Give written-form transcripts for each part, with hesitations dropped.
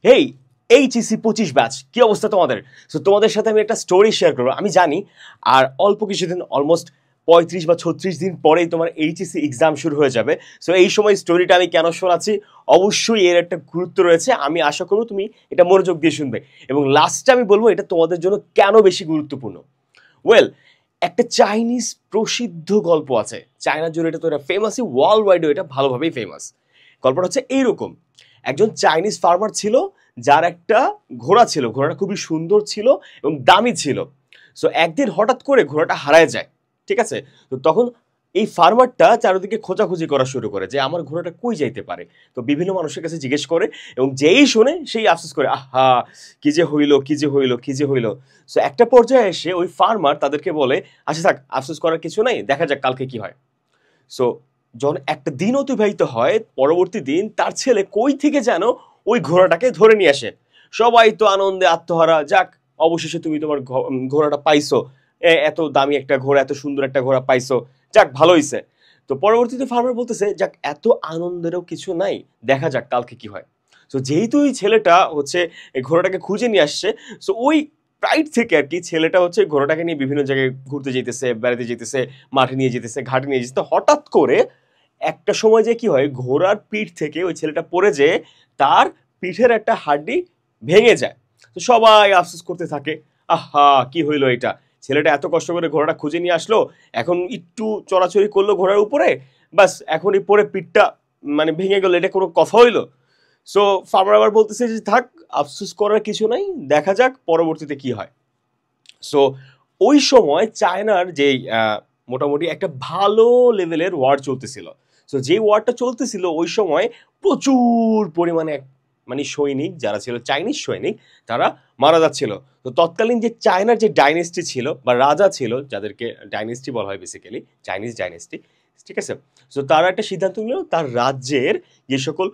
হেই, HSC 25 batch, কি অবস্থা তোমাদের? সো তোমাদের সাথে আমি একটা স্টোরি শেয়ার করবো। আমি জানি আর অল্প কিছুদিন, অলমোস্ট 35 বা 36 দিন পরেই তোমার এইচএসসি এক্সাম শুরু হয়ে যাবে। সো এই সময় স্টোরিটা আমি কেন শোনাচ্ছি, অবশ্যই এর একটা গুরুত্ব রয়েছে। আমি আশা করবো তুমি এটা মনোযোগ দিয়ে শুনবে এবং লাস্টে আমি বলবো এটা তোমাদের জন্য কেন বেশি গুরুত্বপূর্ণ। ওয়েল, একটা চাইনিজ প্রসিদ্ধ গল্প আছে। চায়না জুড়ে এটা তো এটা ফেমাসই, ওয়ার্ল্ড ওয়াইডও এটা ভালোভাবেই ফেমাস। গল্পটা হচ্ছে এইরকম: একজন চাইনিজ ফার্মার ছিল, যার একটা ঘোড়া ছিল। ঘোড়াটা খুবই সুন্দর ছিল এবং দামি ছিল। সো একদিন হঠাৎ করে ঘোড়াটা হারায় যায়। ঠিক আছে? তো তখন এই ফার্মারটা চারিদিকে খোঁজাখুঁজি করা শুরু করে যে আমার ঘোড়াটা কই যাইতে পারে। তো বিভিন্ন মানুষের কাছে জিজ্ঞেস করে এবং যেই শোনে সেই আফসোস করে, আহা, কি যে হইলো, কি যে হইলো, কি যে হইলো। সো একটা পর্যায়ে এসে ওই ফার্মার তাদেরকে বলে, আচ্ছা থাক, আফসোস করার কিছু নাই, দেখা যাক কালকে কি হয়। সো যখন একটা দিন অতিবাহিত হয়, পরবর্তী দিন তার ছেলে কই থেকে যেন ওই ঘোড়াটাকে ধরে নিয়ে আসে। সবাই তো আনন্দে আত্মহারা, যাক অবশেষে তুমি তোমার ঘোড়াটা পাইছো, এত দামি একটা ঘোড়া, এত সুন্দর একটা ঘোড়া পাইছো, যাক ভালো হইছে। তো পরবর্তীতে ফার্মার বলতেছে, যাক এত আনন্দেরও কিছু নাই, দেখা যাক কালকে কি হয়। তো যেহেতু ওই ছেলেটা হচ্ছে এই ঘোড়াটাকে খুঁজে নিয়ে আসছে, সো ওই প্রাইড থেকে আর কি ছেলেটা হচ্ছে ঘোড়াটাকে নিয়ে বিভিন্ন জায়গায় ঘুরতে যেতেছে, বেড়াতে যেতেছে, মাঠে নিয়ে যেতেছে, ঘাটে নিয়ে যেতেছে। তো হঠাৎ করে একটা সময় যে কি হয়, ঘোড়ার পিঠ থেকে ওই ছেলেটা পড়ে যেয়ে তার পিঠের একটা হাড্ডি ভেঙে যায়। তো সবাই আফসোস করতে থাকে, আহা কি হইলো এটা, ছেলেটা এত কষ্ট করে ঘোড়াটা খুঁজে নিয়ে আসলো, এখন একটু চড়াচড়ি করলো ঘোড়ার উপরে, বাস এখনই পরে পিঠটা মানে ভেঙে গেল, এটা কোনো কথা হইলো? সো ফার্মার আবার বলতেছে যে থাক, আফসোস করার কিছু নাই, দেখা যাক পরবর্তীতে কি হয়। সো ওই সময় চায়নার যেই মোটামুটি একটা ভালো লেভেলের ওয়ার চলতেছিল। সো যে ওয়ারটা চলতেছিল ওই সময় প্রচুর পরিমাণে মানে সৈনিক যারা ছিল, চাইনিজ সৈনিক, তারা মারা যাচ্ছিল। তো তৎকালীন যে চায়নার যে ডাইনেস্টি ছিল বা রাজা ছিল, যাদেরকে ডাইনেস্টি বলা হয় বেসিক্যালি, চাইনিজ ডাইনেস্টি, ঠিক আছে? সো তারা একটা সিদ্ধান্ত নিল, তার রাজ্যের যে সকল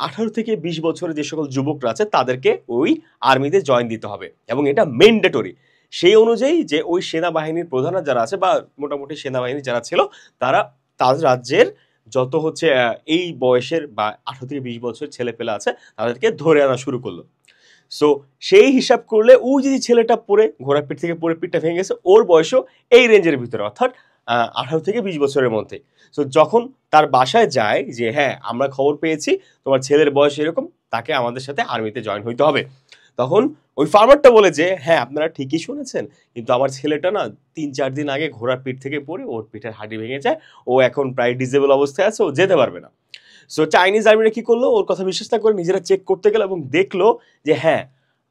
18 থেকে 20 বছরের যে সকল যুবকরা আছে তাদেরকে ওই আর্মিতে জয়েন দিতে হবে এবং এটা ম্যান্ডেটরি। সেই অনুযায়ী যে ওই সেনাবাহিনীর প্রধানরা যারা আছে বা মোটামুটি সেনাবাহিনী যারা ছিল, তারা তার রাজ্যের যত হচ্ছে এই বয়সের বা 18 থেকে 20 বছর ছেলে পেলে আছে তাদেরকে ধরে আনা শুরু করলো। সো সেই হিসাব করলে ওই যে ছেলেটা পড়ে ঘোড়ার পিঠ থেকে পড়ে পিঠটা ভেঙে গেছে, ওর বয়সও এই রেঞ্জের ভিতরে, অর্থাৎ 18 থেকে 20 বছরের মধ্যে। সো যখন তার বাসায় যায় যে হ্যাঁ আমরা খবর পেয়েছি তোমার ছেলের বয়স এরকম, তাকে আমাদের সাথে আর্মিতে জয়েন হইতে হবে, তখন ওই ফার্মারটা বলে যে হ্যাঁ আপনারা ঠিকই শুনেছেন, কিন্তু আমার ছেলেটা না 3-4 দিন আগে ঘোড়ার পিঠ থেকে পড়ে ওর পিঠের হাঁটি ভেঙে যায়, ও এখন প্রায় ডিজেবল অবস্থায় আছে, ও যেতে পারবে না। সো চাইনিজ আর্মিরা কি করলো, ওর কথা বিশ্বাস না করে নিজেরা চেক করতে গেল এবং দেখলো যে হ্যাঁ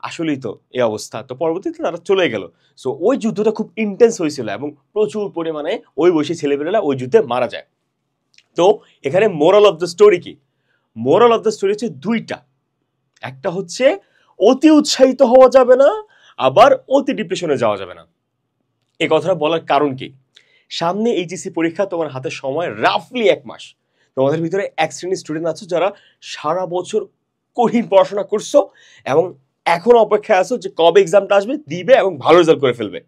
আসলেই তো এই অবস্থা। তো পরবর্তীতে তারা চলে গেল। সো ওই যুদ্ধটা খুব ইন্টেন্স হয়েছিল এবং প্রচুর পরিমাণে ওই বয়সী ছেলেমেয়েরা ওই যুদ্ধে মারা যায়। তো এখানে মোরাল অফ দ্য স্টোরি কি? মোরাল অফ দ্য স্টোরি হচ্ছে দুইটা। একটা হচ্ছে অতি উৎসাহিত হওয়া যাবে না, আবার অতি ডিপ্রেশনে যাওয়া যাবে না। এই কথাটা বলার কারণ কি? সামনে এইচএসসি পরীক্ষা, তোমার হাতে সময় রাফলি 1 মাস। তোমাদের ভিতরে এক শ্রেণীর স্টুডেন্ট আছো যারা সারা বছর কঠিন পড়াশোনা করছো এবং এখন অপেক্ষায় আছো যে কবে এক্সামটা আসবে, দিবে এবং ভালো রেজাল্ট করে ফেলবে।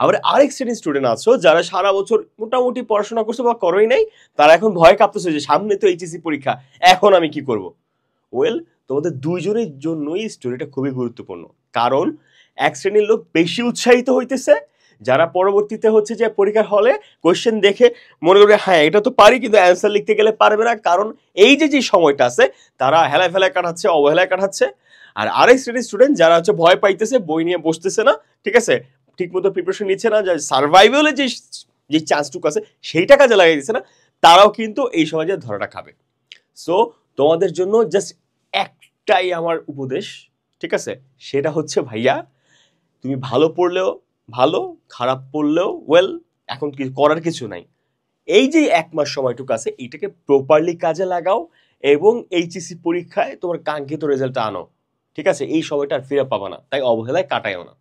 আবার আরেক শ্রেণীর স্টুডেন্ট আছো যারা সারা বছর মোটামুটি পড়াশোনা করছো বা করোই নাই, তারা এখন ভয় কাঁপতেছে যে সামনে তো এইচএসসি পরীক্ষা, এখন আমি কি করব? ওয়েল, তোমাদের দুইজনের জন্যই স্টোরিটা খুবই গুরুত্বপূর্ণ। কারণ এক শ্রেণীর লোক বেশি উৎসাহিত হইতেছে, যারা পরবর্তীতে হচ্ছে যে পরীক্ষার হলে কোয়েশ্চেন দেখে মনে করবে হ্যাঁ এটা তো পারি, কিন্তু অ্যান্সার লিখতে গেলে পারবে না, কারণ এই যে যে সময়টা আছে তারা হেলায় ফেলায় কাটাচ্ছে, অবহেলায় কাটাচ্ছে। আর আরেক শ্রেণীর স্টুডেন্ট যারা হচ্ছে ভয় পাইতেছে, বই নিয়ে বসতেছে না, ঠিক আছে, ঠিক মতো প্রিপারেশন নিচ্ছে না, যে সার্ভাইভালের যে যে চান্সটুকু আছে সেইটা কাজে লাগাই দিচ্ছে না, তারাও কিন্তু এই সমাজে ধরাটা খাবে। সো তোমাদের জন্য জাস্ট একটাই আমার উপদেশ, ঠিক আছে, সেটা হচ্ছে ভাইয়া, তুমি ভালো পড়লেও ভালো, খারাপ পড়লেও ওয়েল, এখন কি করার কিছু নাই। এই যে 1 মাস সময়টুকু আছে এইটাকে প্রপারলি কাজে লাগাও এবং এইচএসসি পরীক্ষায় তোমার কাঙ্ক্ষিত রেজাল্টটা আনো। ঠিক আছে, এই সময়টা আর ফিরে পাবা না, তাই অবহেলায় কাটায়ও না।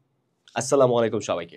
আসসালামু আলাইকুম সবাইকে।